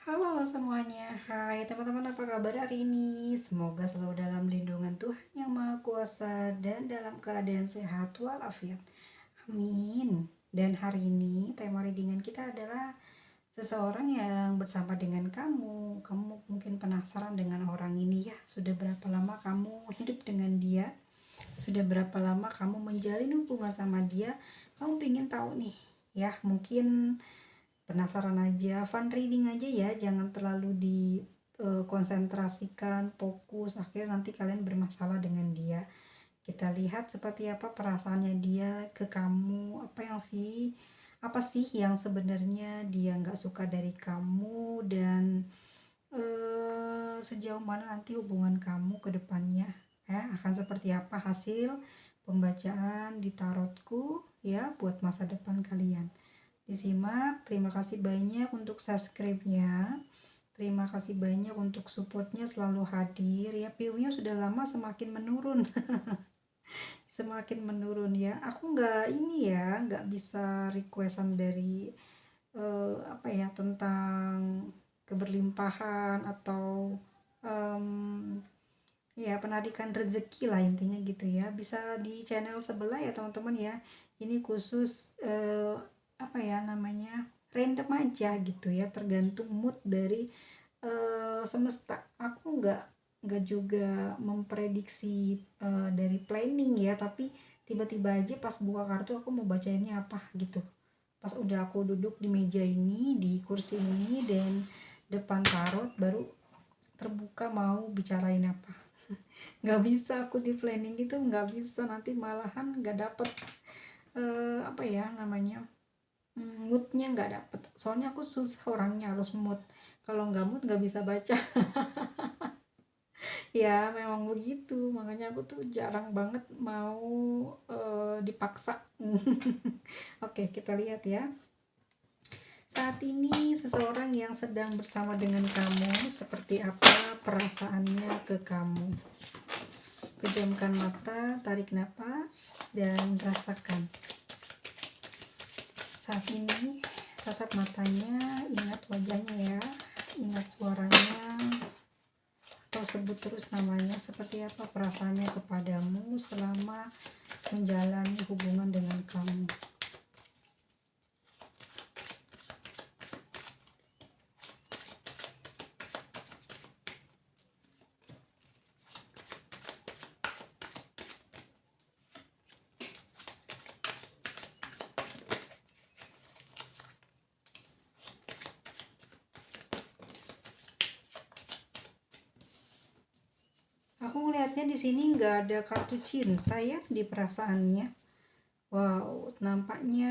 Halo semuanya, hai teman-teman, apa kabar hari ini? Semoga selalu dalam lindungan Tuhan Yang Maha Kuasa dan dalam keadaan sehat walafiat. Amin. Dan hari ini tema readingan kita adalah seseorang yang bersama dengan kamu. Kamu mungkin penasaran dengan orang ini ya. Sudah berapa lama kamu hidup dengan dia? Sudah berapa lama kamu menjalin hubungan sama dia? Kamu pengen tahu nih ya, mungkin penasaran aja, fun reading aja ya, jangan terlalu dikonsentrasikan, fokus, akhirnya nanti kalian bermasalah dengan dia. Kita lihat seperti apa perasaannya dia ke kamu, apa sih yang sebenarnya dia nggak suka dari kamu, dan sejauh mana nanti hubungan kamu ke depannya ya, akan seperti apa hasil pembacaan di tarotku ya buat masa depan kalian. Disimak. Terima kasih banyak untuk subscribe-nya. Terima kasih banyak untuk supportnya, selalu hadir ya. View-nya sudah lama semakin menurun. Semakin menurun ya. Aku nggak bisa requestan dari tentang keberlimpahan atau ya penarikan rezeki lah, intinya gitu ya. Bisa di channel sebelah ya teman-teman ya. Ini khusus random aja gitu ya, tergantung mood dari semesta. Aku nggak juga memprediksi dari planning ya, tapi tiba-tiba aja pas buka kartu aku mau baca ini apa gitu. Pas udah aku duduk di meja ini, di kursi ini, dan depan tarot, baru terbuka mau bicarain apa. Nggak bisa aku di planning gitu, nggak bisa, nanti malahan nggak dapet moodnya, nggak dapet. Soalnya aku susah orangnya, harus mood. Kalau nggak mood nggak bisa baca. Ya memang begitu, makanya aku tuh jarang banget mau dipaksa. Oke, kita lihat ya. Saat ini seseorang yang sedang bersama dengan kamu, seperti apa perasaannya ke kamu? Pejamkan mata, tarik nafas, dan rasakan. Saat ini tatap matanya, ingat wajahnya ya, ingat suaranya, atau sebut terus namanya. Seperti apa perasaannya kepadamu selama menjalani hubungan dengan kamu? Aku ngelihatnya di sini nggak ada kartu cinta ya di perasaannya. Wow, nampaknya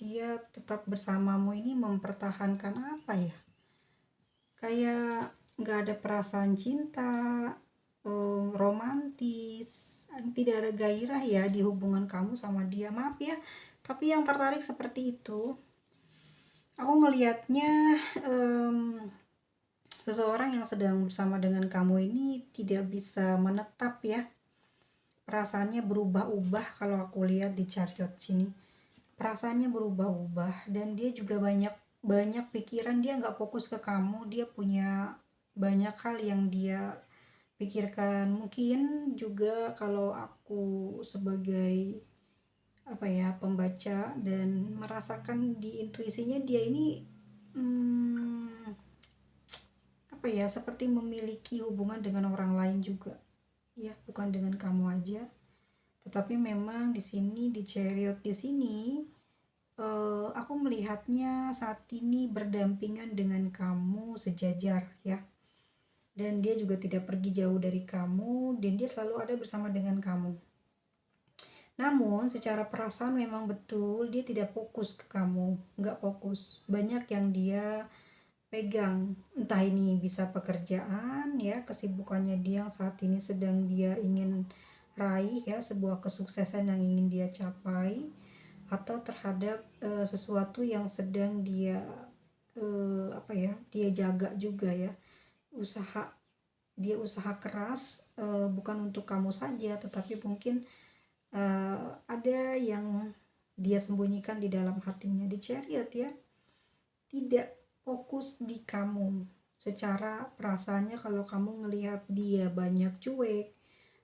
dia tetap bersamamu ini mempertahankan apa ya? Kayak nggak ada perasaan cinta, romantis, tidak ada gairah ya di hubungan kamu sama dia. Maaf ya, tapi yang tertarik seperti itu. Aku ngelihatnya seseorang yang sedang bersama dengan kamu ini tidak bisa menetap ya. Perasaannya berubah-ubah kalau aku lihat di chariot sini. Perasaannya berubah-ubah, dan dia juga banyak pikiran. Dia nggak fokus ke kamu, dia punya banyak hal yang dia pikirkan. Mungkin juga kalau aku sebagai pembaca dan merasakan di intuisinya, dia ini seperti memiliki hubungan dengan orang lain juga ya, bukan dengan kamu aja. Tetapi memang di sini di chariot di sini aku melihatnya saat ini berdampingan dengan kamu, sejajar ya. Dan dia juga tidak pergi jauh dari kamu, dan dia selalu ada bersama dengan kamu. Namun secara perasaan memang betul dia tidak fokus ke kamu, nggak fokus. Banyak yang dia pegang, entah ini bisa pekerjaan ya, kesibukannya dia yang saat ini sedang dia ingin raih ya, sebuah kesuksesan yang ingin dia capai, atau terhadap sesuatu yang sedang dia jaga juga ya. Usaha keras, bukan untuk kamu saja, tetapi mungkin ada yang dia sembunyikan di dalam hatinya. Di chariot ya, tidak fokus di kamu. Secara perasaannya kalau kamu ngelihat dia banyak cuek,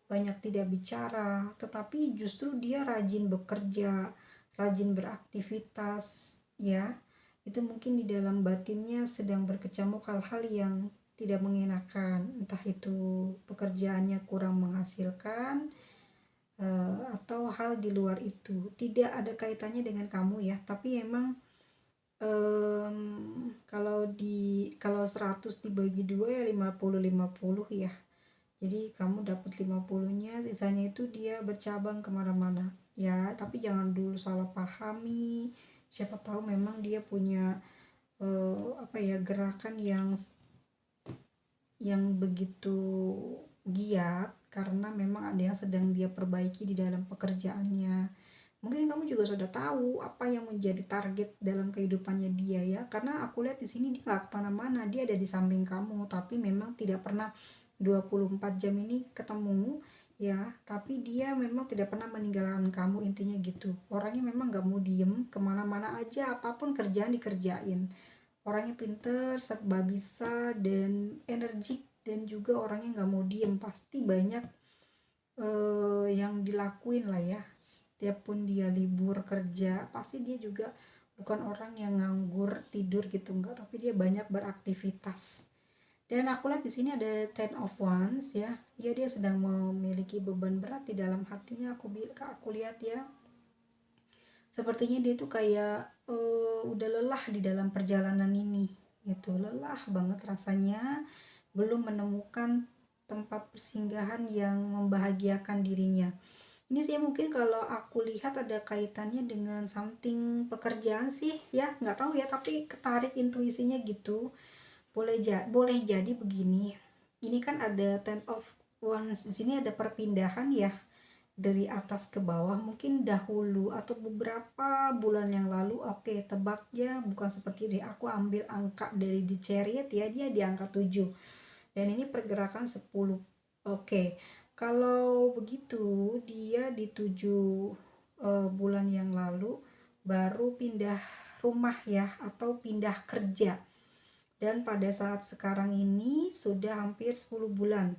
banyak tidak bicara, tetapi justru dia rajin bekerja, rajin beraktivitas, ya. Itu mungkin di dalam batinnya sedang berkecamuk hal-hal yang tidak mengenakan, entah itu pekerjaannya kurang menghasilkan, atau hal di luar itu. Tidak ada kaitannya dengan kamu ya, tapi emang kalau 100 dibagi 2 ya 50-50 ya. Jadi kamu dapat 50-nya, sisanya itu dia bercabang kemana-mana ya. Tapi jangan dulu salah pahami, siapa tahu memang dia punya gerakan yang begitu giat karena memang ada yang sedang dia perbaiki di dalam pekerjaannya. Mungkin kamu juga sudah tahu apa yang menjadi target dalam kehidupannya dia ya, karena aku lihat di sini dia nggak kemana-mana, dia ada di samping kamu, tapi memang tidak pernah 24 jam ini ketemu ya, tapi dia memang tidak pernah meninggalkan kamu, intinya gitu. Orangnya memang nggak mau diem, kemana-mana aja, apapun kerjaan dikerjain. Orangnya pinter, serba bisa, dan energik, dan juga orangnya nggak mau diem, pasti banyak yang dilakuin lah ya. Setiap pun dia libur kerja, pasti dia juga bukan orang yang nganggur tidur gitu, enggak, tapi dia banyak beraktivitas. Dan aku lihat di sini ada Ten of Wands ya. Ya, dia sedang memiliki beban berat di dalam hatinya. Aku lihat ya. Sepertinya dia tuh kayak udah lelah di dalam perjalanan ini gitu. Lelah banget rasanya, belum menemukan tempat persinggahan yang membahagiakan dirinya. Ini sih mungkin kalau aku lihat ada kaitannya dengan something pekerjaan sih ya, nggak tahu ya, tapi ketarik intuisinya gitu. Boleh jadi begini. Ini kan ada Ten of Wands, di sini ada perpindahan ya, dari atas ke bawah, mungkin dahulu atau beberapa bulan yang lalu. Oke, tebaknya bukan seperti ini. Aku ambil angka dari di Chariot ya, dia di angka 7 dan ini pergerakan 10. Oke, kalau begitu dia di 7 bulan yang lalu baru pindah rumah ya, atau pindah kerja, dan pada saat sekarang ini sudah hampir 10 bulan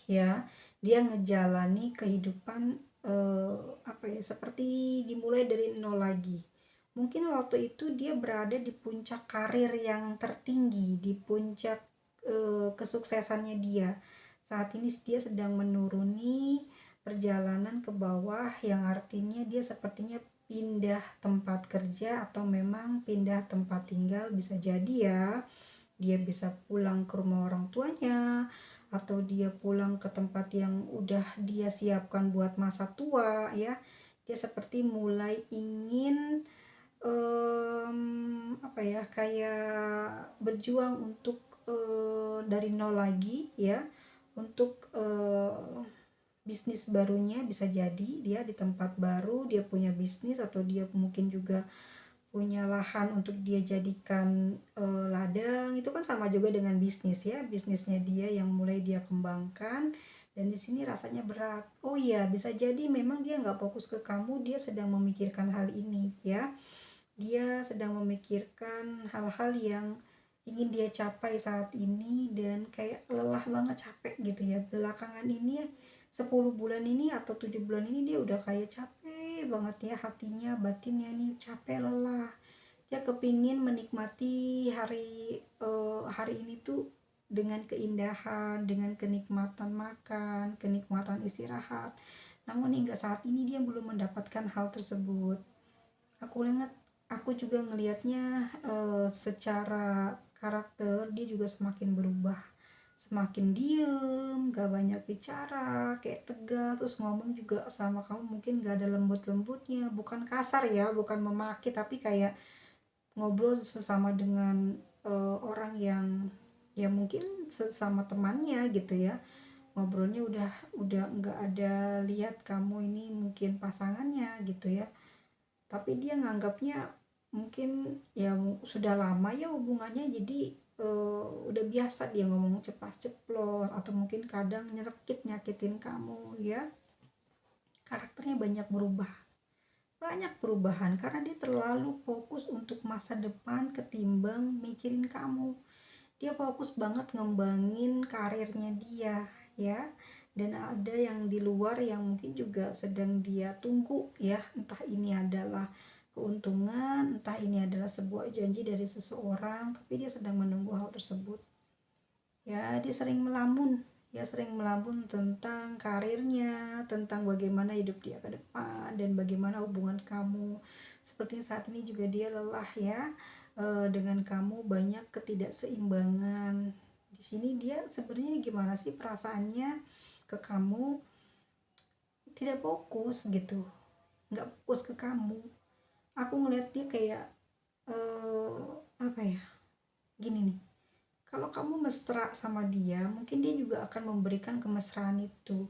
ya, dia ngejalani kehidupan seperti dimulai dari nol lagi. Mungkin waktu itu dia berada di puncak karir yang tertinggi, di puncak kesuksesannya dia. Saat ini dia sedang menuruni perjalanan ke bawah, yang artinya dia sepertinya pindah tempat kerja atau memang pindah tempat tinggal, bisa jadi ya. Dia bisa pulang ke rumah orang tuanya, atau dia pulang ke tempat yang udah dia siapkan buat masa tua ya. Dia seperti mulai ingin kayak berjuang untuk dari nol lagi ya, untuk bisnis barunya. Bisa jadi dia di tempat baru, dia punya bisnis, atau dia mungkin juga punya lahan untuk dia jadikan ladang. Itu kan sama juga dengan bisnis ya, bisnisnya dia yang mulai dia kembangkan. Dan di sini rasanya berat. Oh iya, bisa jadi memang dia nggak fokus ke kamu, dia sedang memikirkan hal ini ya. Dia sedang memikirkan hal-hal yang ingin dia capai saat ini, dan kayak lelah banget, capek gitu ya. Belakangan ini 10 bulan ini atau 7 bulan ini dia udah kayak capek banget ya, hatinya, batinnya nih capek, lelah. Dia kepingin menikmati hari ini tuh dengan keindahan, dengan kenikmatan makan, kenikmatan istirahat. Namun hingga saat ini dia belum mendapatkan hal tersebut. Aku juga ngelihatnya secara karakter dia juga semakin berubah, semakin diem, gak banyak bicara, kayak tegas, terus ngomong juga sama kamu mungkin gak ada lembut-lembutnya, bukan kasar ya, bukan memaki, tapi kayak ngobrol sesama dengan orang yang ya mungkin sesama temannya gitu ya. Ngobrolnya udah nggak ada lihat kamu ini mungkin pasangannya gitu ya, tapi dia nganggapnya mungkin ya sudah lama ya hubungannya, jadi udah biasa dia ngomong ceplas-ceplos, atau mungkin kadang nyakitin kamu ya. Karakternya banyak berubah, banyak perubahan karena dia terlalu fokus untuk masa depan ketimbang mikirin kamu. Dia fokus banget ngembangin karirnya dia, ya. Dan ada yang di luar yang mungkin juga sedang dia tunggu, ya. Entah ini adalah keuntungan, entah ini adalah sebuah janji dari seseorang, tapi dia sedang menunggu hal tersebut. Ya, dia sering melamun, tentang karirnya, tentang bagaimana hidup dia ke depan dan bagaimana hubungan kamu. Seperti saat ini juga dia lelah, ya, dengan kamu banyak ketidakseimbangan. Di sini dia sebenarnya gimana sih perasaannya ke kamu, tidak fokus gitu, nggak fokus ke kamu. Aku ngeliat dia kayak apa ya, gini nih, kalau kamu mesra sama dia, mungkin dia juga akan memberikan kemesraan itu.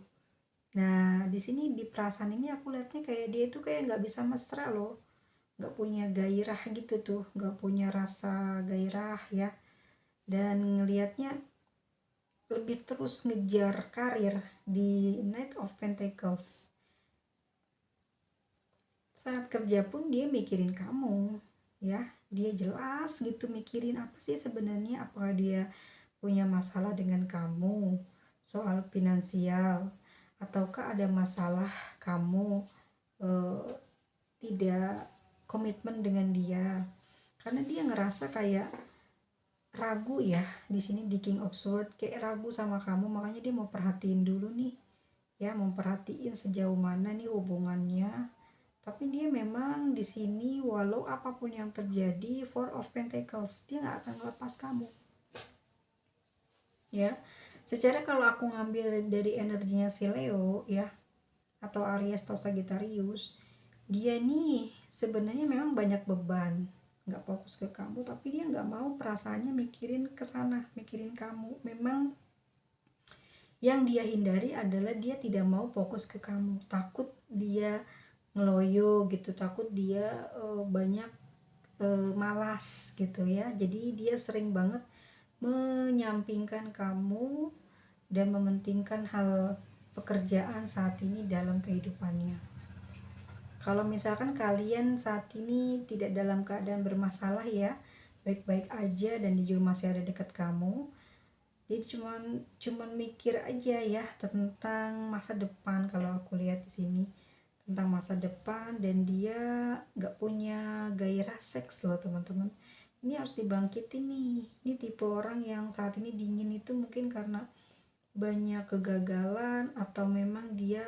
Nah, di sini di perasaan ini aku lihatnya kayak dia itu kayak nggak bisa mesra loh, nggak punya gairah gitu tuh, nggak punya rasa gairah, ya. Dan ngelihatnya lebih terus ngejar karir di Knight of Pentacles. Saat kerja pun dia mikirin kamu, ya. Dia jelas gitu mikirin apa sih sebenarnya, apakah dia punya masalah dengan kamu soal finansial, ataukah ada masalah kamu eh, tidak komitmen dengan dia, karena dia ngerasa kayak ragu, ya. Di sini di King of Swords kayak ragu sama kamu, makanya dia mau perhatiin dulu nih, ya, memperhatiin sejauh mana nih hubungannya. Tapi dia memang di sini walau apapun yang terjadi, Four of Pentacles, dia nggak akan melepas kamu, ya. Secara kalau aku ngambil dari energinya si Leo, ya, atau Aries atau Sagittarius, dia nih sebenarnya memang banyak beban, nggak fokus ke kamu, tapi dia nggak mau perasaannya mikirin ke sana, mikirin kamu. Memang yang dia hindari adalah dia tidak mau fokus ke kamu, takut dia ngeloyo gitu, takut dia banyak malas gitu, ya. Jadi dia sering banget menyampingkan kamu dan mementingkan hal pekerjaan saat ini dalam kehidupannya. Kalau misalkan kalian saat ini tidak dalam keadaan bermasalah, ya, baik-baik aja, dan dia juga masih ada dekat kamu, dia cuman mikir aja, ya, tentang masa depan. Kalau aku lihat di sini tentang masa depan, dan dia nggak punya gairah seks loh teman-teman. Ini harus dibangkitin nih. Ini tipe orang yang saat ini dingin itu mungkin karena banyak kegagalan, atau memang dia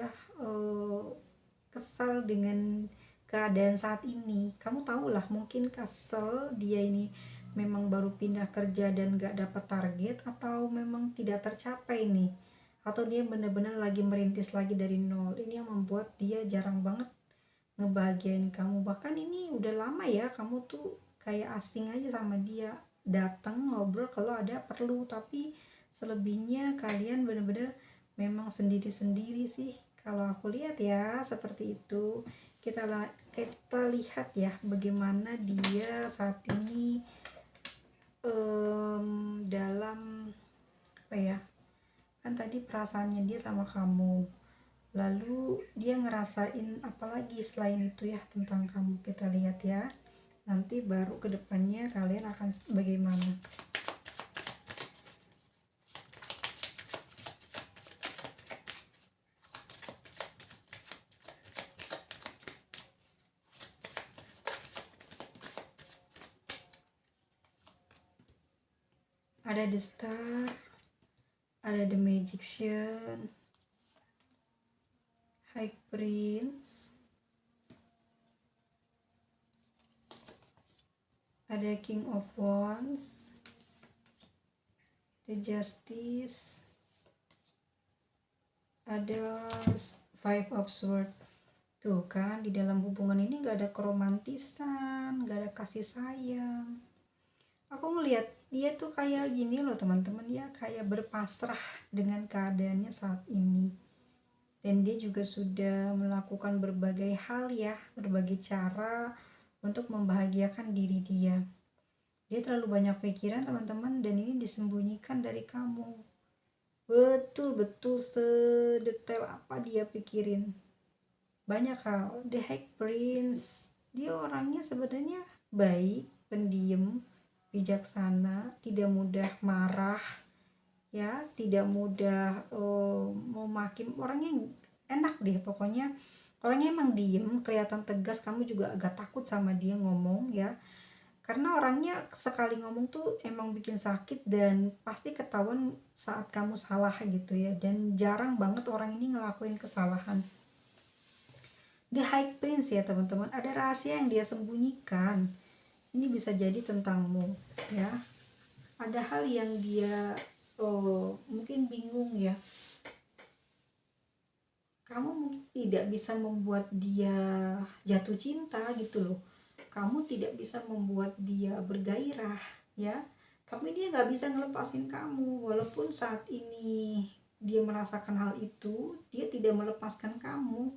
kesal dengan keadaan saat ini. Kamu tahu lah, mungkin kesel dia ini memang baru pindah kerja dan gak dapat target, atau memang tidak tercapai nih, atau dia benar-benar lagi merintis lagi dari nol. Ini yang membuat dia jarang banget ngebahagiain kamu. Bahkan ini udah lama, ya, kamu tuh kayak asing aja sama dia, datang ngobrol kalau ada perlu, tapi selebihnya kalian bener-bener memang sendiri-sendiri sih. Kalau aku lihat, ya, seperti itu. Kita lihat, ya, bagaimana dia saat ini dalam apa ya, kan tadi perasaannya dia sama kamu, lalu dia ngerasain apalagi selain itu, ya, tentang kamu. Kita lihat, ya, nanti baru kedepannya kalian akan bagaimana. Ada the Star, ada the Magician, High Prince, ada King of Wands, the Justice, ada Five of Swords. Tuh kan, di dalam hubungan ini gak ada keromantisan, gak ada kasih sayang. Aku ngelihat dia tuh kayak gini loh teman-teman, ya, kayak berpasrah dengan keadaannya saat ini. Dan dia juga sudah melakukan berbagai hal, ya, berbagai cara untuk membahagiakan diri dia. Dia terlalu banyak pikiran teman-teman, dan ini disembunyikan dari kamu. Betul-betul sedetail apa dia pikirin. banyak hal. The High Prince, dia orangnya sebenarnya baik, pendiam, bijaksana, tidak mudah marah, ya, tidak mudah memaki. Orangnya enak deh pokoknya. Orangnya emang diem, kelihatan tegas, kamu juga agak takut sama dia ngomong ya. Karena orangnya sekali ngomong tuh emang bikin sakit dan pasti ketahuan saat kamu salah gitu ya. Dan jarang banget orang ini ngelakuin kesalahan. The High Prince ya teman-teman, ada rahasia yang dia sembunyikan. Ini bisa jadi tentangmu ya. Ada hal yang dia mungkin bingung ya. Kamu mungkin tidak bisa membuat dia jatuh cinta gitu loh. Kamu tidak bisa membuat dia bergairah ya. Tapi dia nggak bisa ngelepasin kamu. Walaupun saat ini dia merasakan hal itu, dia tidak melepaskan kamu.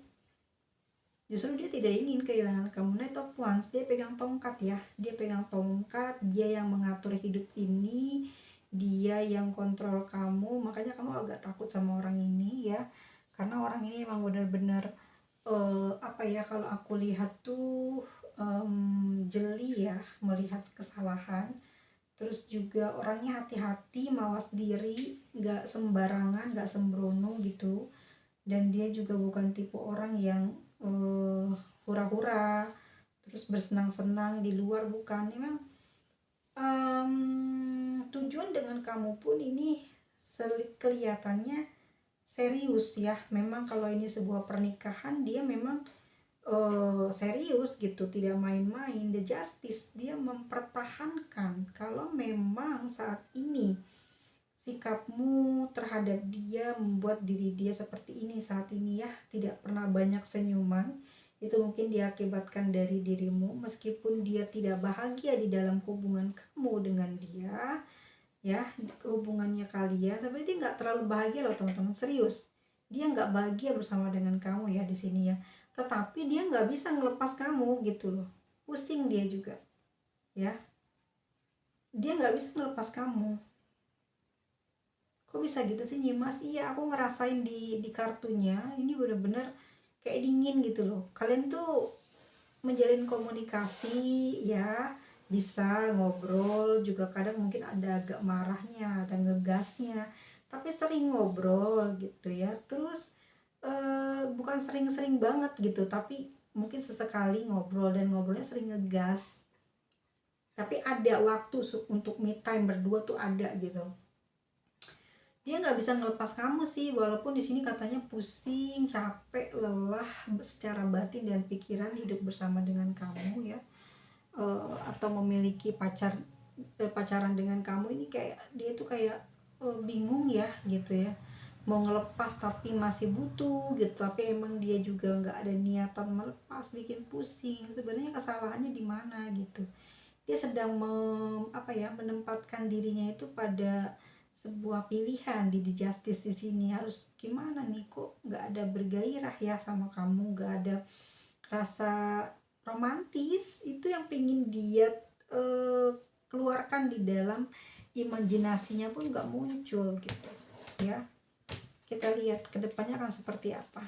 Justru dia tidak ingin kehilangan kamu. Knight of Wands, dia pegang tongkat ya. Dia pegang tongkat, dia yang mengatur hidup ini, dia yang kontrol kamu. Makanya kamu agak takut sama orang ini ya. Karena orang ini emang benar-benar apa ya, kalau aku lihat tuh jeli ya, melihat kesalahan. Terus juga orangnya hati-hati, mawas diri, nggak sembarangan, nggak sembrono gitu. Dan dia juga bukan tipe orang yang hura-hura terus bersenang-senang di luar, bukan. Memang tujuan dengan kamu pun ini kelihatannya serius ya. Memang kalau ini sebuah pernikahan, dia memang serius gitu, tidak main-main. The Justice, dia mempertahankan kalau memang saat ini sikapmu terhadap dia membuat diri dia seperti ini saat ini ya, tidak pernah banyak senyuman. Itu mungkin diakibatkan dari dirimu. Meskipun dia tidak bahagia di dalam hubungan kamu dengan dia ya, hubungannya kalian sebenarnya dia nggak terlalu bahagia loh teman-teman, serius. Dia nggak bahagia bersama dengan kamu ya di sini ya. Tetapi dia nggak bisa ngelepas kamu gitu loh. Pusing dia juga ya. Dia nggak bisa ngelepas kamu. Kok bisa gitu sih Nyimas? Iya, aku ngerasain di kartunya ini bener-bener kayak dingin gitu loh. Kalian tuh menjalin komunikasi ya, bisa ngobrol juga, kadang mungkin ada agak marahnya, ada ngegasnya, tapi sering ngobrol gitu ya. Terus bukan sering-sering banget gitu, tapi mungkin sesekali ngobrol, dan ngobrolnya sering ngegas. Tapi ada waktu untuk me time berdua tuh ada gitu. Dia nggak bisa ngelepas kamu sih, walaupun di sini katanya pusing, capek, lelah secara batin dan pikiran hidup bersama dengan kamu ya. Atau memiliki pacaran dengan kamu ini, kayak dia tuh kayak bingung ya gitu ya, mau ngelepas tapi masih butuh gitu, tapi emang dia juga nggak ada niatan melepas, bikin pusing. Sebenarnya kesalahannya di mana gitu. Dia sedang menempatkan dirinya itu pada sebuah pilihan di Justice di sini. Harus gimana nih, kok nggak ada bergairah ya sama kamu, nggak ada rasa romantis. Itu yang pengen dia keluarkan di dalam imajinasinya pun nggak muncul gitu ya. Kita lihat kedepannya akan seperti apa.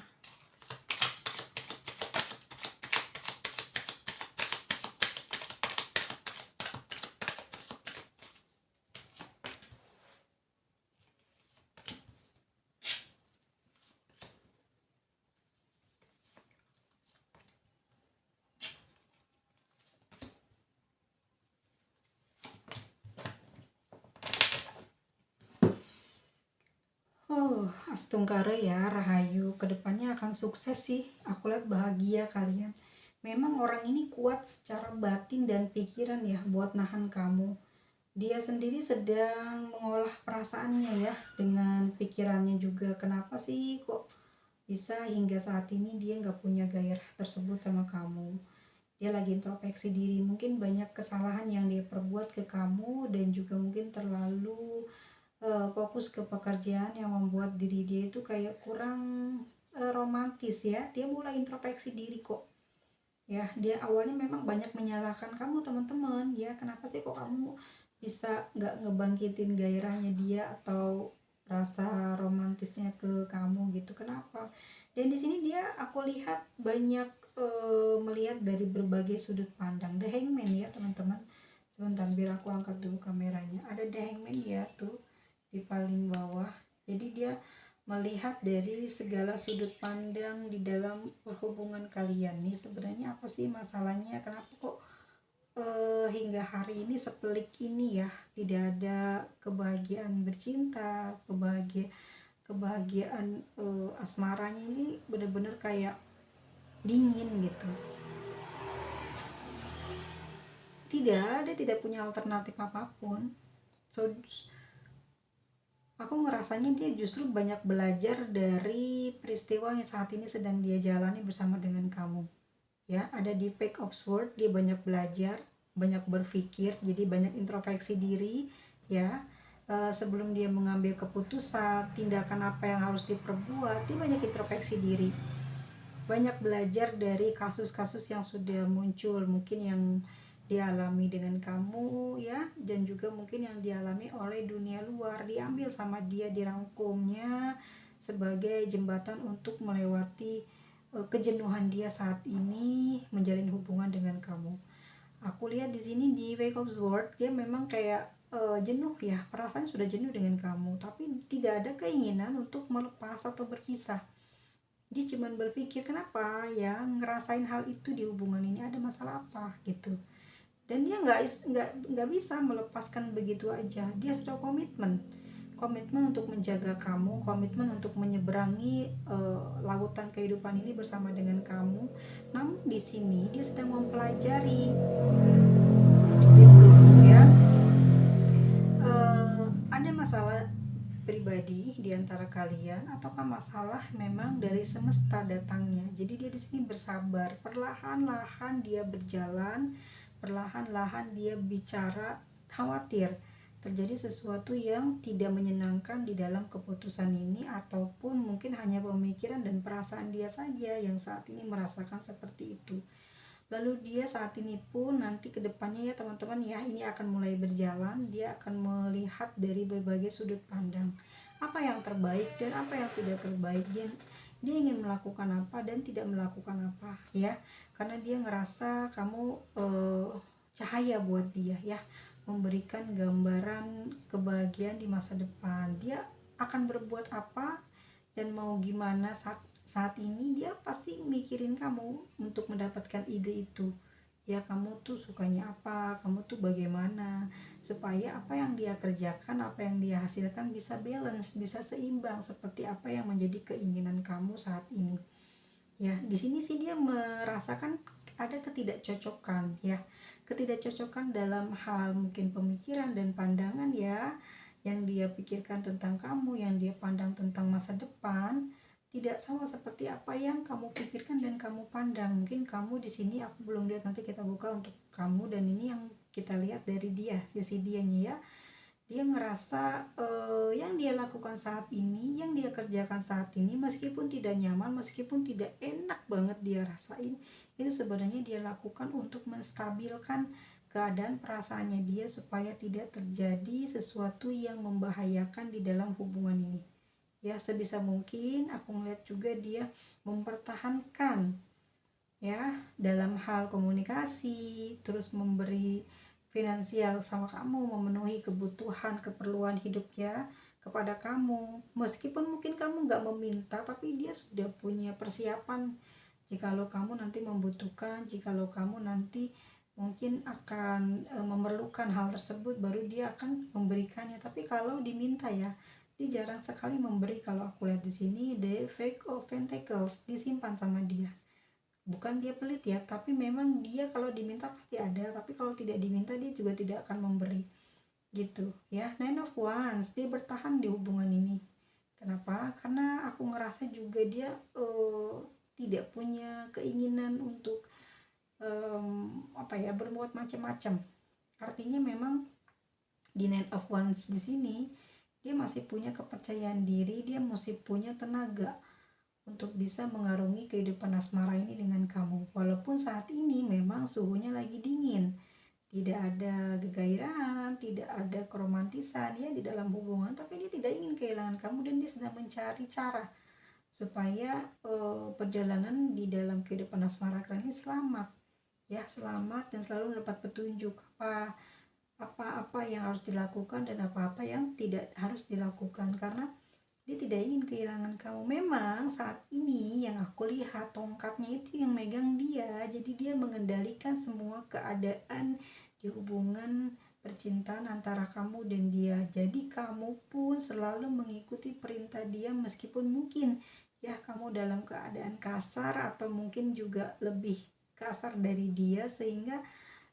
Astungkara ya, Rahayu, kedepannya akan sukses sih. Aku lihat bahagia kalian. Memang orang ini kuat secara batin dan pikiran ya buat nahan kamu. Dia sendiri sedang mengolah perasaannya ya, dengan pikirannya juga. Kenapa sih kok bisa hingga saat ini dia nggak punya gairah tersebut sama kamu. Dia lagi introspeksi diri, mungkin banyak kesalahan yang dia perbuat ke kamu, dan juga mungkin terlalu fokus ke pekerjaan yang membuat diri dia itu kayak kurang romantis ya. Dia mulai introspeksi diri kok ya. Dia awalnya memang banyak menyalahkan kamu teman-teman ya, kenapa sih kok kamu bisa nggak ngebangkitin gairahnya dia, atau rasa romantisnya ke kamu gitu. Kenapa? Dan di sini dia aku lihat banyak melihat dari berbagai sudut pandang. The Hangman ya teman-teman. Sebentar biar aku angkat dulu kameranya. Ada The Hangman ya tuh di paling bawah. Jadi dia melihat dari segala sudut pandang di dalam hubungan kalian nih. Sebenarnya apa sih masalahnya? Kenapa kok hingga hari ini sepelik ini ya, tidak ada kebahagiaan bercinta, kebahagiaan asmaranya ini benar-benar kayak dingin gitu. Tidak punya alternatif apapun. So aku ngerasanya dia justru banyak belajar dari peristiwa yang saat ini sedang dia jalani bersama dengan kamu. Ya, ada di Page of Swords, dia banyak belajar, banyak berpikir, jadi banyak introspeksi diri ya. Sebelum dia mengambil keputusan, tindakan apa yang harus diperbuat, dia banyak introspeksi diri, banyak belajar dari kasus-kasus yang sudah muncul, mungkin yang dialami dengan kamu ya, dan juga mungkin yang dialami oleh dunia luar, diambil sama dia, dirangkumnya sebagai jembatan untuk melewati kejenuhan dia saat ini menjalin hubungan dengan kamu. Aku lihat di sini di Wake of Swords dia memang kayak jenuh ya, perasaan sudah jenuh dengan kamu, tapi tidak ada keinginan untuk melepas atau berpisah. Dia cuma berpikir kenapa ya ngerasain hal itu di hubungan ini, ada masalah apa gitu. Dan dia nggak bisa melepaskan begitu aja. Dia sudah komitmen untuk menjaga kamu, komitmen untuk menyeberangi lautan kehidupan ini bersama dengan kamu. Namun di sini dia sedang mempelajari gitu ya. Ada masalah pribadi di antara kalian ataukah masalah memang dari semesta datangnya. Jadi dia di sini bersabar, perlahan-lahan dia berjalan, perlahan-lahan dia bicara, khawatir terjadi sesuatu yang tidak menyenangkan di dalam keputusan ini, ataupun mungkin hanya pemikiran dan perasaan dia saja yang saat ini merasakan seperti itu. Lalu dia saat ini pun nanti kedepannya ya teman-teman ya, ini akan mulai berjalan, dia akan melihat dari berbagai sudut pandang apa yang terbaik dan apa yang tidak terbaik, dia ingin melakukan apa dan tidak melakukan apa ya, karena dia ngerasa kamu cahaya buat dia ya, memberikan gambaran kebahagiaan di masa depan. Dia akan berbuat apa dan mau gimana saat ini, dia pasti mikirin kamu untuk mendapatkan ide itu ya. Kamu tuh sukanya apa, kamu tuh bagaimana, supaya apa yang dia kerjakan, apa yang dia hasilkan bisa balance, bisa seimbang seperti apa yang menjadi keinginan kamu saat ini ya. Di sini sih dia merasakan ada ketidakcocokan ya, ketidakcocokan dalam hal mungkin pemikiran dan pandangan ya, yang dia pikirkan tentang kamu, yang dia pandang tentang masa depan tidak sama seperti apa yang kamu pikirkan dan kamu pandang. Mungkin kamu di sini aku belum lihat, nanti kita buka untuk kamu, dan ini yang kita lihat dari dia, sisi dianya ya. Dia ngerasa yang dia lakukan saat ini, yang dia kerjakan saat ini, meskipun tidak nyaman, meskipun tidak enak banget dia rasain, itu sebenarnya dia lakukan untuk menstabilkan keadaan perasaannya dia supaya tidak terjadi sesuatu yang membahayakan di dalam hubungan ini ya. Sebisa mungkin aku ngeliat juga dia mempertahankan ya dalam hal komunikasi, terus memberi finansial sama kamu, memenuhi kebutuhan keperluan hidupnya kepada kamu, meskipun mungkin kamu nggak meminta, tapi dia sudah punya persiapan jikalau kamu nanti membutuhkan, jikalau kamu nanti mungkin akan memerlukan hal tersebut, baru dia akan memberikannya. Tapi kalau diminta ya, dia jarang sekali memberi. Kalau aku lihat di sini the Five of Pentacles disimpan sama dia. Bukan dia pelit ya, tapi memang dia kalau diminta pasti ada, tapi kalau tidak diminta dia juga tidak akan memberi gitu ya. Nine of Wands, dia bertahan di hubungan ini. Kenapa? Karena aku ngerasa juga dia tidak punya keinginan untuk berbuat macam-macam. Artinya memang di Nine of Wands di sini dia masih punya kepercayaan diri, dia masih punya tenaga untuk bisa mengarungi kehidupan asmara ini dengan kamu. Walaupun saat ini memang suhunya lagi dingin, tidak ada kegairahan, tidak ada keromantisan ya di dalam hubungan, tapi dia tidak ingin kehilangan kamu dan dia sedang mencari cara supaya perjalanan di dalam kehidupan asmara kalian ini selamat ya, selamat dan selalu mendapat petunjuk apa-apa yang harus dilakukan dan apa-apa yang tidak harus dilakukan, karena dia tidak ingin kehilangan kamu. Memang saat ini yang aku lihat tongkatnya itu yang megang dia, jadi dia mengendalikan semua keadaan di hubungan percintaan antara kamu dan dia. Jadi kamu pun selalu mengikuti perintah dia meskipun mungkin ya kamu dalam keadaan kasar atau mungkin juga lebih kasar dari dia, sehingga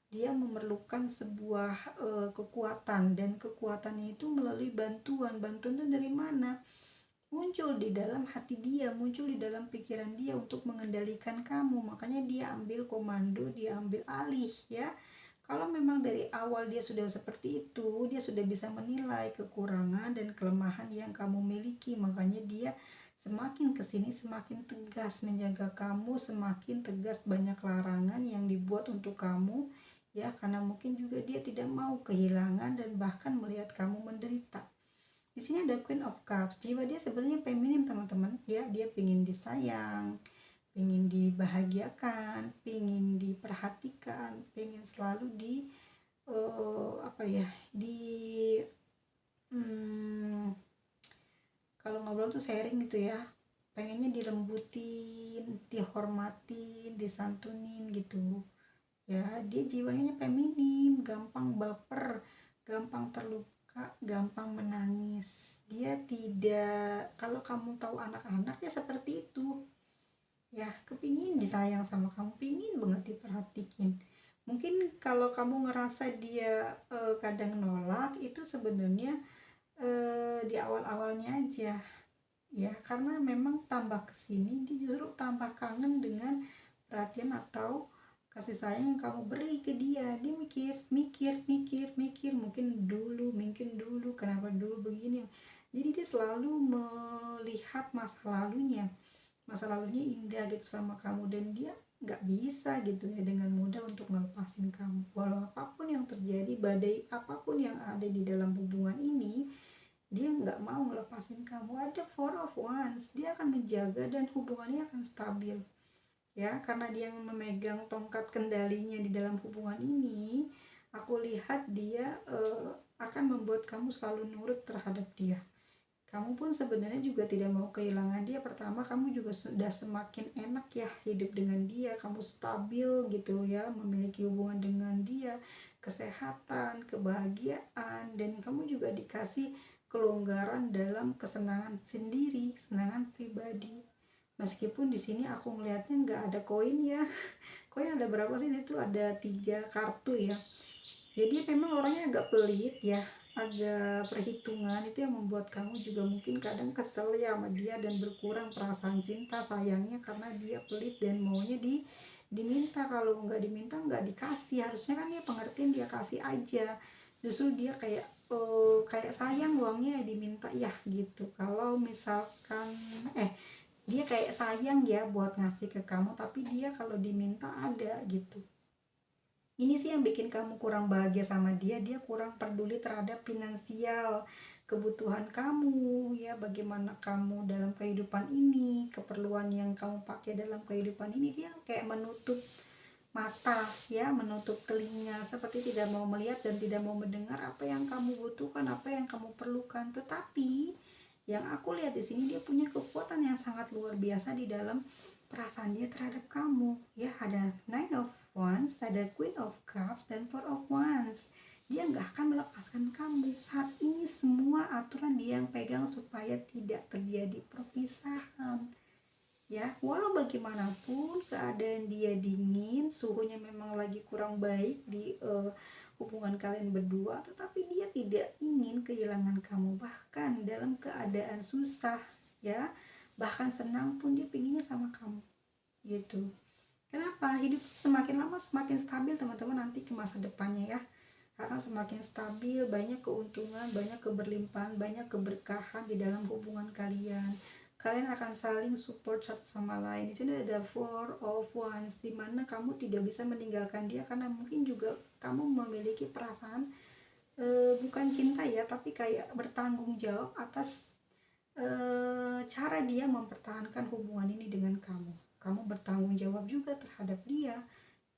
dia memerlukan sebuah kekuatan, dan kekuatannya itu melalui bantuan. Bantuan itu dari mana? Muncul di dalam hati dia, muncul di dalam pikiran dia untuk mengendalikan kamu. Makanya dia ambil komando, dia ambil alih ya. Kalau memang dari awal dia sudah seperti itu, dia sudah bisa menilai kekurangan dan kelemahan yang kamu miliki. Makanya dia semakin kesini semakin tegas menjaga kamu, semakin tegas banyak larangan yang dibuat untuk kamu ya, karena mungkin juga dia tidak mau kehilangan dan bahkan melihat kamu menderita. Di sini ada Queen of Cups. Jiwa dia sebenarnya feminim teman-teman ya, dia pengen disayang, pengen dibahagiakan, pengen diperhatikan, pengen selalu di apa ya, di hmm, kalau ngobrol tuh sharing gitu ya, pengennya dilembutin, dihormatin, disantunin gitu ya. Dia jiwanya feminim, gampang baper, gampang terluka, gampang menangis. Dia tidak, kalau kamu tahu anak-anak ya seperti itu ya, kepingin disayang sama kamu, pingin banget diperhatiin. Mungkin kalau kamu ngerasa dia kadang nolak, itu sebenarnya di awal-awalnya aja ya, karena memang tambah kesini dia justru tambah kangen dengan perhatian atau kasih sayang yang kamu beri ke dia. Dia mikir mikir mikir mikir, mungkin dulu kenapa dulu begini, jadi dia selalu melihat masa lalunya indah gitu sama kamu, dan dia nggak bisa gitu ya dengan mudah untuk ngelepasin kamu. Walau apapun yang terjadi, badai apapun yang ada di dalam hubungan ini, dia nggak mau ngelepasin kamu. Ada Four of Wands, dia akan menjaga dan hubungannya akan stabil ya, karena dia yang memegang tongkat kendalinya di dalam hubungan ini. Aku lihat dia akan membuat kamu selalu nurut terhadap dia. Kamu pun sebenarnya juga tidak mau kehilangan dia. Pertama, kamu juga sudah semakin enak ya hidup dengan dia, kamu stabil gitu ya, memiliki hubungan dengan dia, kesehatan, kebahagiaan, dan kamu juga dikasih kelonggaran dalam kesenangan sendiri, kesenangan pribadi. Meskipun di sini aku melihatnya nggak ada koin ya. Koin ada berapa sih? Itu ada 3 kartu ya. Jadi memang orangnya agak pelit ya, agak perhitungan. Itu yang membuat kamu juga mungkin kadang kesel ya sama dia dan berkurang perasaan cinta sayangnya, karena dia pelit dan maunya diminta. Kalau nggak diminta nggak dikasih. Harusnya kan dia pengertian, dia kasih aja. Justru dia kayak sayang uangnya diminta ya gitu. Kalau misalkan dia kayak sayang ya buat ngasih ke kamu, tapi dia kalau diminta ada gitu. Ini sih yang bikin kamu kurang bahagia sama dia. Dia kurang peduli terhadap finansial, kebutuhan kamu ya, bagaimana kamu dalam kehidupan ini, keperluan yang kamu pakai dalam kehidupan ini. Dia kayak menutup mata ya, menutup telinga, seperti tidak mau melihat dan tidak mau mendengar apa yang kamu butuhkan, apa yang kamu perlukan. Tetapi yang aku lihat di sini, dia punya kekuatan yang sangat luar biasa di dalam perasaan dia terhadap kamu ya. Ada Nine of Wands, ada Queen of Cups, dan Four of Wands. Dia nggak akan melepaskan kamu saat ini. Semua aturan dia yang pegang supaya tidak terjadi perpisahan ya. Walau bagaimanapun keadaan dia dingin, suhunya memang lagi kurang baik di hubungan kalian berdua, tetapi dia tidak ingin kehilangan kamu. Bahkan dalam keadaan susah ya, bahkan senang pun dia pinginnya sama kamu gitu. Kenapa? Hidup semakin lama semakin stabil teman-teman nanti ke masa depannya ya, karena semakin stabil, banyak keuntungan, banyak keberlimpahan, banyak keberkahan di dalam hubungan kalian. Kalian akan saling support satu sama lain. Di sini ada Four of Wands, dimana kamu tidak bisa meninggalkan dia karena mungkin juga kamu memiliki perasaan bukan cinta ya, tapi kayak bertanggung jawab atas cara dia mempertahankan hubungan ini dengan kamu. Kamu bertanggung jawab juga terhadap dia,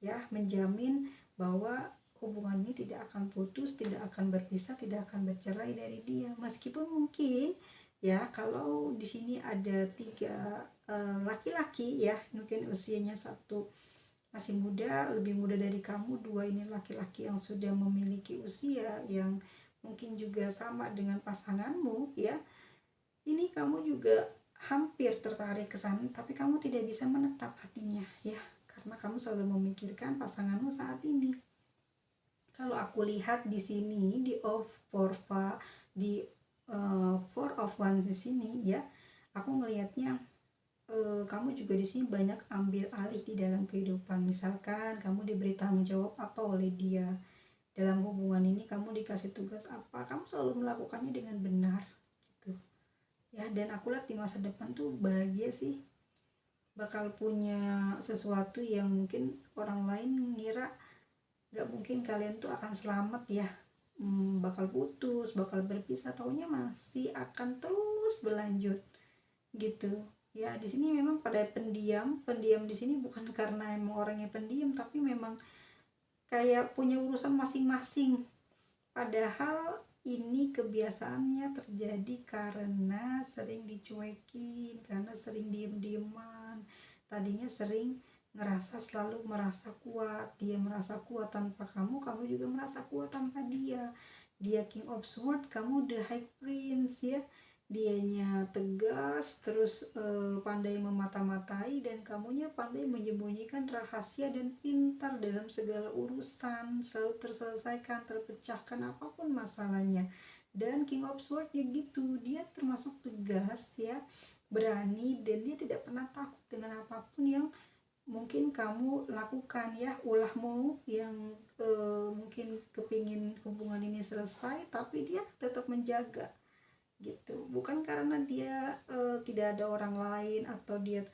ya, menjamin bahwa hubungan ini tidak akan putus, tidak akan berpisah, tidak akan bercerai dari dia. Meskipun mungkin ya, kalau di sini ada 3 laki-laki ya, mungkin usianya satu masih muda, lebih muda dari kamu, 2 ini laki-laki yang sudah memiliki usia yang mungkin juga sama dengan pasanganmu ya. Ini kamu juga hampir tertarik ke sana, tapi kamu tidak bisa menetap hatinya ya, karena kamu selalu memikirkan pasanganmu saat ini. Kalau aku lihat di sini di Four of Wands di sini ya, aku ngelihatnya kamu juga di sini banyak ambil alih di dalam kehidupan. Misalkan kamu diberi tanggung jawab apa oleh dia dalam hubungan ini, kamu dikasih tugas apa, kamu selalu melakukannya dengan benar gitu ya. Dan aku lihat di masa depan tuh bahagia sih, bakal punya sesuatu yang mungkin orang lain ngira gak mungkin kalian tuh akan selamat ya, bakal putus, bakal berpisah, taunya masih akan terus berlanjut gitu ya. Di sini memang pada pendiam di sini bukan karena emang orangnya pendiam, tapi memang kayak punya urusan masing-masing. Padahal ini kebiasaannya terjadi karena sering dicuekin, karena sering diem-dieman. Tadinya sering selalu merasa kuat, dia merasa kuat tanpa kamu, kamu juga merasa kuat tanpa dia. Dia King of Swords, kamu the High Prince ya. Dianya tegas, terus pandai memata-matai, dan kamunya pandai menyembunyikan rahasia dan pintar dalam segala urusan, selalu terselesaikan, terpecahkan apapun masalahnya. Dan King of Swords ya gitu, dia termasuk tegas ya, berani, dan dia tidak pernah takut dengan apapun yang mungkin kamu lakukan ya, ulahmu yang mungkin kepingin hubungan ini selesai, tapi dia tetap menjaga gitu. Bukan karena dia tidak ada orang lain atau dia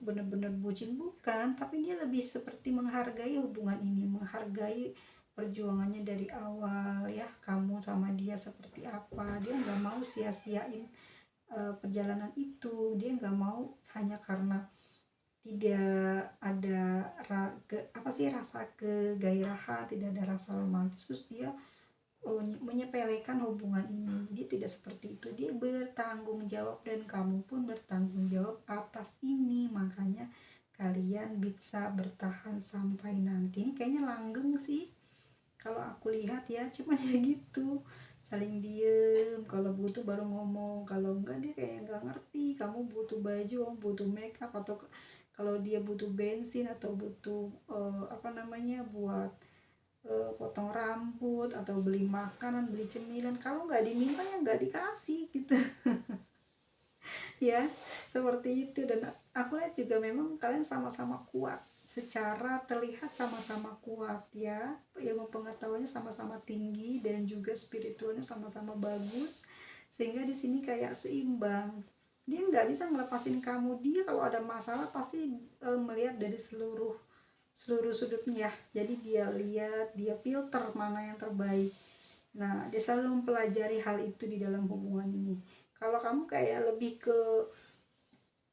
benar-benar bucin, bukan, tapi dia lebih seperti menghargai hubungan ini, menghargai perjuangannya dari awal ya, kamu sama dia seperti apa. Dia nggak mau sia-siain perjalanan itu. Dia nggak mau hanya karena tidak ada rasa kegairahan, tidak ada rasa romantis, terus dia menyepelekan hubungan ini. Dia tidak seperti itu, dia bertanggung jawab, dan kamu pun bertanggung jawab atas ini. Makanya kalian bisa bertahan sampai nanti. Ini kayaknya langgeng sih kalau aku lihat ya, cuman ya gitu, saling diem, kalau butuh baru ngomong, kalau enggak dia kayak nggak ngerti kamu butuh baju, kamu butuh makeup, atau kalau dia butuh bensin atau butuh buat potong rambut atau beli makanan, beli cemilan, kalau nggak diminta ya nggak dikasih gitu. Ya, seperti itu. Dan aku lihat juga memang kalian sama-sama kuat, secara terlihat sama-sama kuat ya, ilmu pengetahuannya sama-sama tinggi, dan juga spiritualnya sama-sama bagus, sehingga di sini kayak seimbang. Dia nggak bisa ngelepasin kamu, dia kalau ada masalah pasti melihat dari seluruh sudutnya. Jadi dia lihat, dia filter mana yang terbaik. Nah, dia selalu mempelajari hal itu di dalam hubungan ini. Kalau kamu kayak lebih ke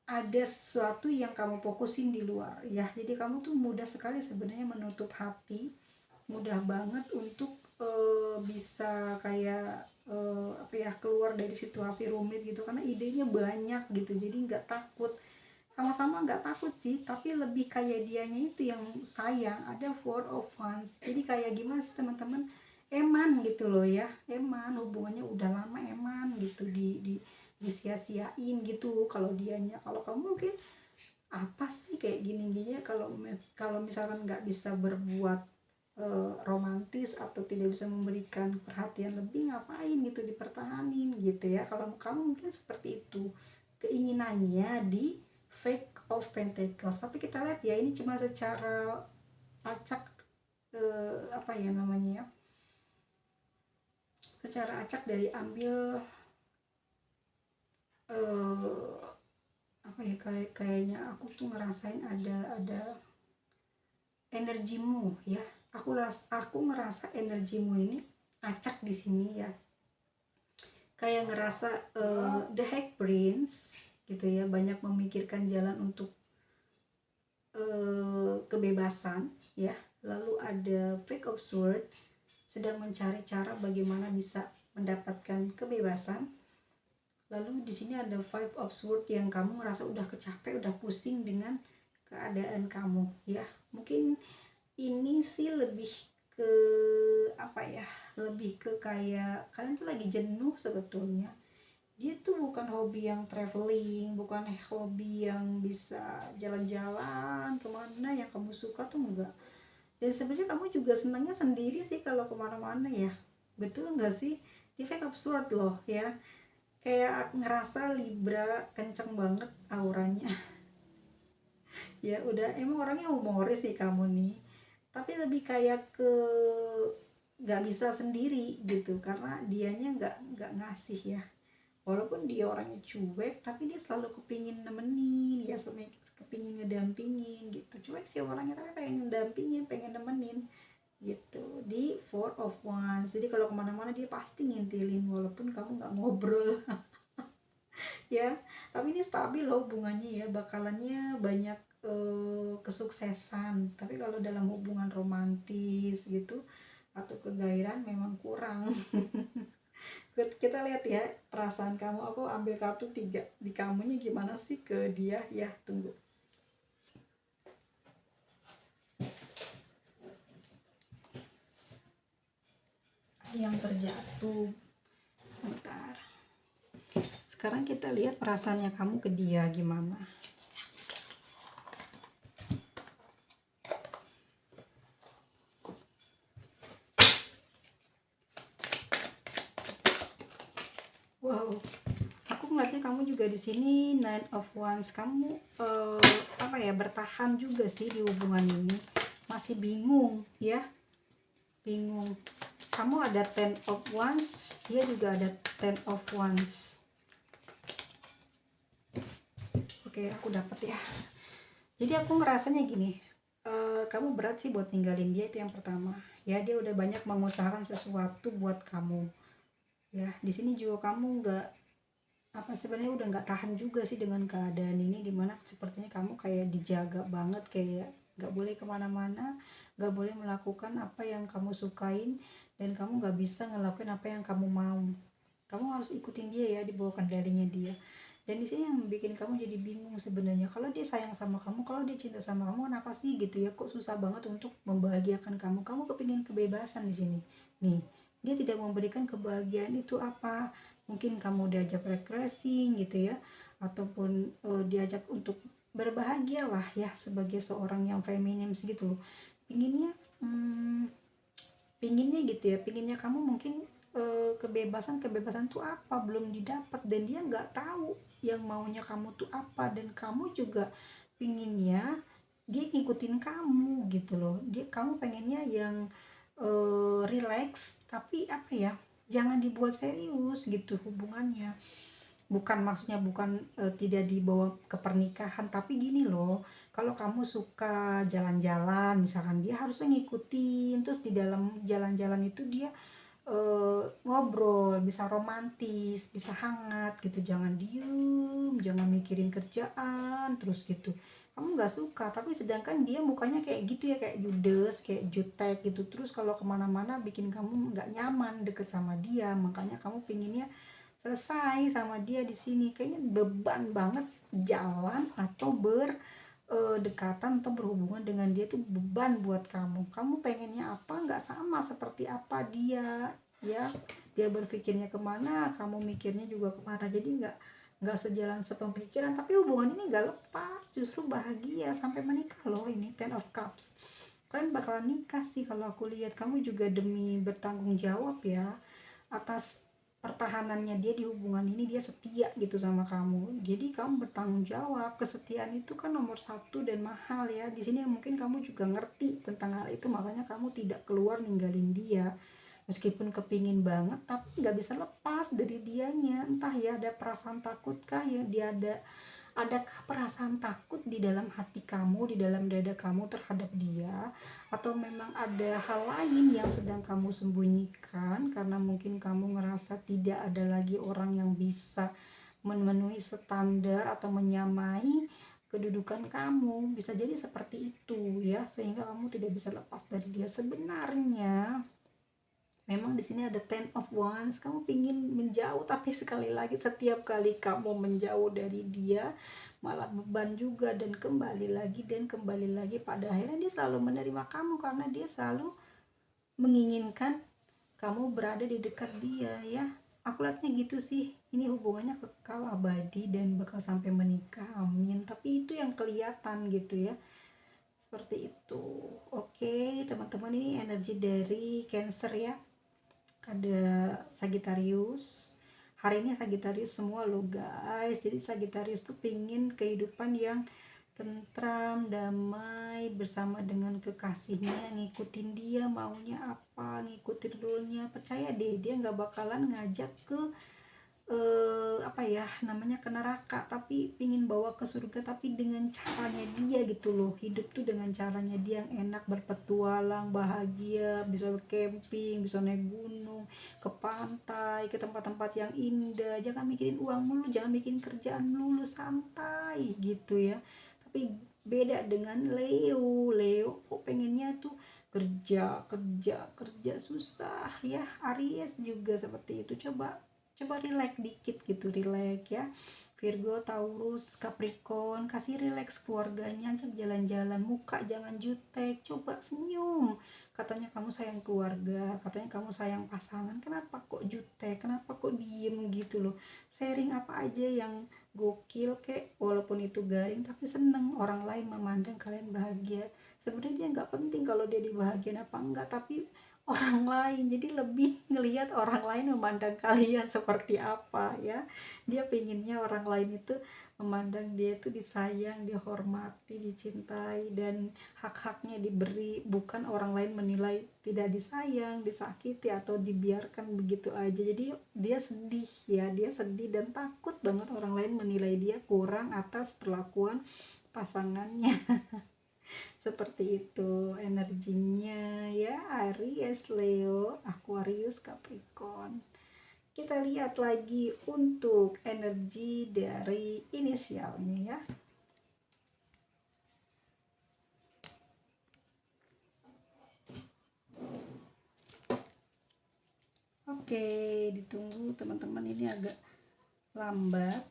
ada sesuatu yang kamu fokusin di luar ya, jadi kamu tuh mudah sekali sebenarnya menutup hati, mudah banget untuk bisa kayak keluar dari situasi rumit gitu, karena idenya banyak gitu. Jadi nggak takut, sama-sama nggak takut sih, tapi lebih kayak dianya itu yang sayang. Ada Four of Wands, jadi kayak gimana sih teman-teman, eman gitu loh ya, eman, hubungannya udah lama eman gitu, disia-siain gitu kalau dianya. Kalau kamu mungkin apa sih kayak gini-gini, kalau misalkan nggak bisa berbuat romantis atau tidak bisa memberikan perhatian lebih, ngapain gitu dipertahanin gitu ya. Kalau kamu mungkin seperti itu keinginannya di Fake of Pentacles, tapi kita lihat ya, ini cuma secara acak, secara acak dari ambil kayaknya aku tuh ngerasain ada energimu ya, aku ngerasa energimu ini acak di sini ya, kayak ngerasa the Hag Prince gitu ya, banyak memikirkan jalan untuk kebebasan ya. Lalu ada Page of Swords, sedang mencari cara bagaimana bisa mendapatkan kebebasan. Lalu di sini ada Five of Swords yang kamu ngerasa udah kecapek, udah pusing dengan keadaan kamu ya. Mungkin ini sih lebih ke apa ya, lebih ke kayak kalian tuh lagi jenuh sebetulnya. Dia tuh bukan hobi yang traveling, bukan hobi yang bisa jalan-jalan kemana yang kamu suka tuh enggak. Dan sebenarnya kamu juga senangnya sendiri sih kalau kemana-mana ya, betul nggak sih? Di Fake Absurd loh ya, kayak ngerasa Libra kenceng banget auranya. Ya udah, emang orangnya humoris sih kamu nih, tapi lebih kayak ke nggak bisa sendiri gitu, karena dianya nggak ngasih ya. Walaupun dia orangnya cuek, tapi dia selalu kepingin nemenin ya, kepingin ngedampingin gitu. Cuek sih orangnya, tapi pengen ngedampingin, pengen nemenin gitu. Di Four of Wands, jadi kalau kemana-mana dia pasti ngintilin walaupun kamu nggak ngobrol. Ya, tapi ini stabil loh hubungannya ya, bakalannya banyak kesuksesan. Tapi kalau dalam hubungan romantis gitu atau kegairahan memang kurang. Kita lihat ya perasaan kamu. Aku ambil kartu 3, di kamunya gimana sih ke dia ya. Tunggu, yang terjatuh sebentar. Sekarang kita lihat perasaannya kamu ke dia gimana. Wow, aku ngeliatnya kamu juga di sini Nine of Wands. Kamu apa ya, bertahan juga sih di hubungan ini, masih bingung ya, bingung. Kamu ada Ten of Wands, dia juga ada Ten of Wands. Oke, aku dapat ya. Jadi aku ngerasanya gini, kamu berat sih buat ninggalin dia, itu yang pertama ya. Dia udah banyak mengusahakan sesuatu buat kamu ya. Di sini juga kamu nggak apa, sebenarnya udah nggak tahan juga sih dengan keadaan ini, dimana sepertinya kamu kayak dijaga banget, kayak nggak boleh kemana-mana, nggak boleh melakukan apa yang kamu sukain, dan kamu nggak bisa ngelakuin apa yang kamu mau. Kamu harus ikutin dia ya, di bawah kendalinya dia. Dan di sini yang bikin kamu jadi bingung sebenarnya, kalau dia sayang sama kamu, kalau dia cinta sama kamu, kenapa sih gitu ya, kok susah banget untuk membahagiakan kamu. Kamu kepingin kebebasan di sini nih, dia tidak memberikan kebahagiaan itu. Apa mungkin kamu diajak refreshing gitu ya, ataupun diajak untuk berbahagia lah ya, sebagai seorang yang feminim gitu loh. Pinginnya pinginnya gitu ya, pinginnya kamu mungkin kebebasan tuh apa, belum didapat, dan dia nggak tahu yang maunya kamu tuh apa. Dan kamu juga pinginnya dia ngikutin kamu gitu loh. Kamu pengennya yang relax, tapi apa ya, jangan dibuat serius gitu hubungannya. Bukan maksudnya, bukan tidak dibawa ke pernikahan, tapi gini loh, kalau kamu suka jalan-jalan misalkan, dia harusnya ngikutin. Terus di dalam jalan-jalan itu dia ngobrol, bisa romantis, bisa hangat gitu. Jangan diem, jangan mikirin kerjaan terus gitu. Kamu nggak suka, tapi sedangkan dia mukanya kayak gitu ya, kayak judes, kayak jutek gitu. Terus kalau kemana-mana bikin kamu nggak nyaman deket sama dia. Makanya kamu pinginnya selesai sama dia di sini. Kayaknya beban banget jalan atau dekatan atau berhubungan dengan dia tuh beban buat kamu. Kamu pengennya apa, nggak sama seperti apa dia ya. Dia berpikirnya kemana, kamu mikirnya juga kemana. Jadi nggak sejalan sepemikiran. Tapi hubungan ini nggak lepas, justru bahagia sampai menikah loh. Ini Ten of Cups, kalian bakalan nikah sih kalau aku lihat. Kamu juga demi bertanggung jawab ya atas pertahanannya dia di hubungan ini. Dia setia gitu sama kamu, jadi kamu bertanggung jawab. Kesetiaan itu kan nomor satu dan mahal ya. Di sini mungkin kamu juga ngerti tentang hal itu, makanya kamu tidak keluar ninggalin dia. Meskipun kepingin banget, tapi nggak bisa lepas dari dianya. Entah ya, ada perasaan takut kah ya, dia ada Adakah perasaan takut di dalam hati kamu, di dalam dada kamu terhadap dia? Atau memang ada hal lain yang sedang kamu sembunyikan karena mungkin kamu ngerasa tidak ada lagi orang yang bisa memenuhi standar atau menyamai kedudukan kamu? Bisa jadi seperti itu ya, sehingga kamu tidak bisa lepas dari dia. Sebenarnya memang di sini ada Ten of Wands, kamu pingin menjauh, tapi sekali lagi setiap kali kamu menjauh dari dia malah beban juga, dan kembali lagi dan kembali lagi. Pada akhirnya dia selalu menerima kamu karena dia selalu menginginkan kamu berada di dekat dia ya. Aku lihatnya gitu sih, ini hubungannya kekal abadi dan bakal sampai menikah, amin. Tapi itu yang kelihatan gitu ya, seperti itu. Oke teman-teman, ini energi dari Cancer ya. Ada Sagittarius. Hari ini Sagittarius semua lo guys. Jadi Sagittarius tuh pingin kehidupan yang tentram, damai bersama dengan kekasihnya, ngikutin dia maunya apa, ngikutin rule-nya. Percaya deh, dia nggak bakalan ngajak ke apa ya namanya, ke neraka, tapi pingin bawa ke surga, tapi dengan caranya dia gitu loh. Hidup tuh dengan caranya dia yang enak, berpetualang, bahagia, bisa camping, bisa naik gunung, ke pantai, ke tempat-tempat yang indah. Jangan mikirin uang mulu, jangan mikirin kerjaan mulu, santai gitu ya. Tapi beda dengan Leo. Leo kok pengennya tuh kerja kerja kerja, susah ya. Aries juga seperti itu. Coba relax dikit gitu, relax ya. Virgo, Taurus, Capricorn, kasih relax keluarganya, ajak jalan-jalan, muka jangan jutek, coba senyum. Katanya kamu sayang keluarga, katanya kamu sayang pasangan, kenapa kok jutek, kenapa kok diem gitu loh. Sharing apa aja yang gokil kek, walaupun itu garing, tapi seneng orang lain memandang kalian bahagia. Sebenarnya dia nggak penting kalau dia dibahagiain apa enggak, tapi orang lain, jadi lebih ngelihat orang lain memandang kalian seperti apa ya. Dia pinginnya orang lain itu memandang dia itu disayang, dihormati, dicintai, dan hak-haknya diberi, bukan orang lain menilai tidak disayang, disakiti, atau dibiarkan begitu aja. Jadi dia sedih ya, dia sedih dan takut banget orang lain menilai dia kurang atas perlakuan pasangannya. Seperti itu energinya ya. Aries, Leo, Aquarius, Capricorn. Kita lihat lagi untuk energi dari inisialnya ya. Oke, ditunggu teman-teman, ini agak lambat.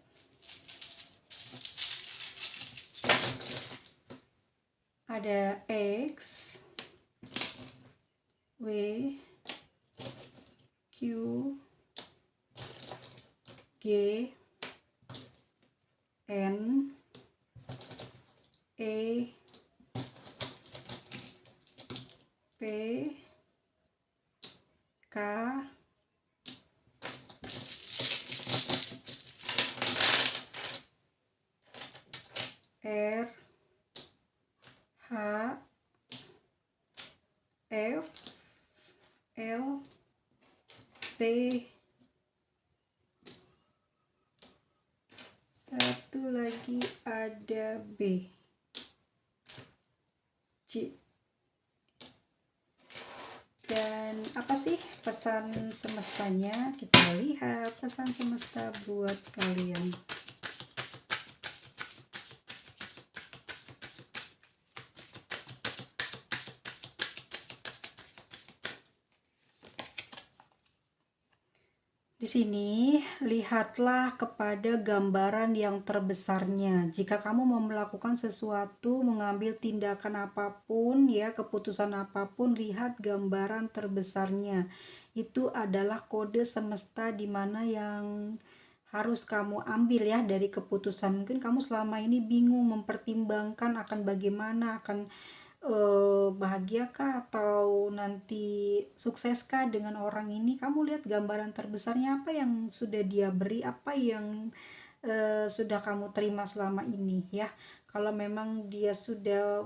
Ada X, W, Q, G, N, E, P, K, R, H, F, L, T, satu lagi ada B, C. Dan apa sih pesan semestanya? Kita lihat pesan semesta buat kalian. Di sini, lihatlah kepada gambaran yang terbesarnya. Jika kamu mau melakukan sesuatu, mengambil tindakan apapun, ya, keputusan apapun, lihat gambaran terbesarnya. Itu adalah kode semesta di mana yang harus kamu ambil ya dari keputusan. Mungkin kamu selama ini bingung mempertimbangkan akan bagaimana, akan bahagiakah atau nanti sukseskah dengan orang ini. Kamu lihat gambaran terbesarnya, apa yang sudah dia beri, apa yang sudah kamu terima selama ini ya. Kalau memang dia sudah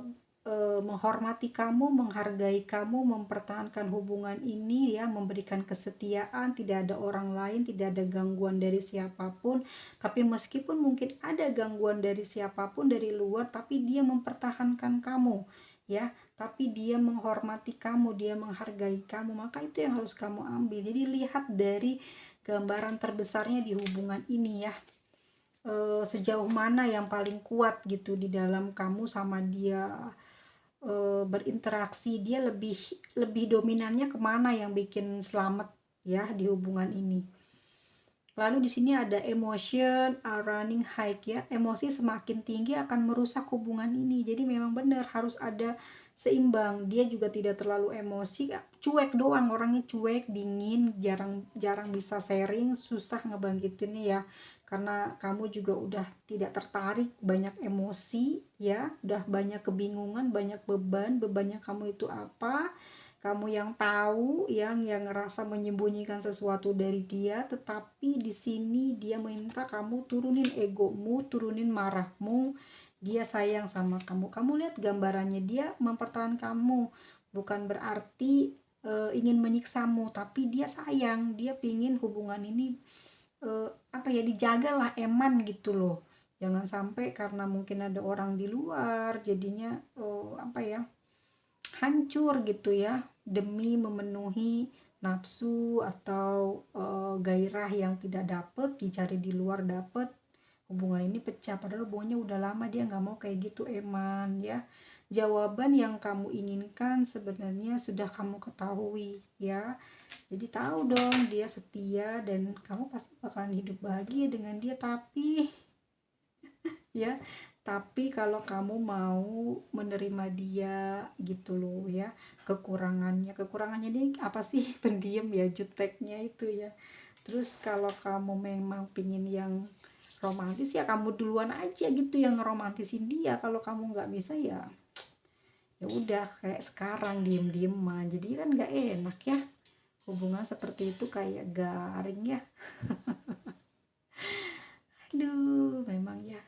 menghormati kamu, menghargai kamu, mempertahankan hubungan ini ya, memberikan kesetiaan, tidak ada orang lain, tidak ada gangguan dari siapapun. Tapi meskipun mungkin ada gangguan dari siapapun dari luar, tapi dia mempertahankan kamu ya, tapi dia menghormati kamu, dia menghargai kamu, maka itu yang harus kamu ambil. Jadi lihat dari gambaran terbesarnya di hubungan ini ya, sejauh mana yang paling kuat gitu di dalam kamu sama dia berinteraksi, dia lebih lebih dominannya kemana yang bikin selamat ya di hubungan ini. Lalu di sini ada emotion are running high ya, emosi semakin tinggi akan merusak hubungan ini. Jadi memang benar harus ada seimbang. Dia juga tidak terlalu emosi, cuek doang, orangnya cuek, dingin, jarang bisa sharing, susah ngebangkitinnya ya. Karena kamu juga udah tidak tertarik, banyak emosi ya, udah banyak kebingungan, banyak bebannya kamu itu apa? Kamu yang tahu, yang ngerasa menyembunyikan sesuatu dari dia, tetapi di sini dia minta kamu turunin egomu, turunin marahmu. Dia sayang sama kamu. Kamu lihat gambarannya, dia mempertahankan kamu, bukan berarti ingin menyiksamu, tapi dia sayang, dia pingin hubungan ini apa ya, dijagalah eman gitu loh. Jangan sampai karena mungkin ada orang di luar jadinya apa ya, hancur gitu ya, demi memenuhi nafsu atau gairah yang tidak dapet, dicari di luar dapet, hubungan ini pecah. Padahal hubungannya udah lama, dia nggak mau kayak gitu eman ya. Jawaban yang kamu inginkan sebenarnya sudah kamu ketahui ya. Jadi tahu dong dia setia dan kamu pasti bakalan hidup bahagia dengan dia, tapi ya, tapi kalau kamu mau menerima dia gitu loh ya, kekurangannya dia apa sih? Pendiam ya, juteknya itu ya. Terus kalau kamu memang pingin yang romantis ya kamu duluan aja gitu yang ngeromantisin dia. Kalau kamu nggak bisa ya ya udah kayak sekarang diem-dieman, jadi kan nggak enak ya, hubungan seperti itu kayak garing ya. Aduh memang ya.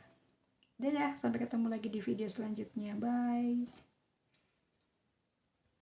Dadah, sampai ketemu lagi di video selanjutnya. Bye.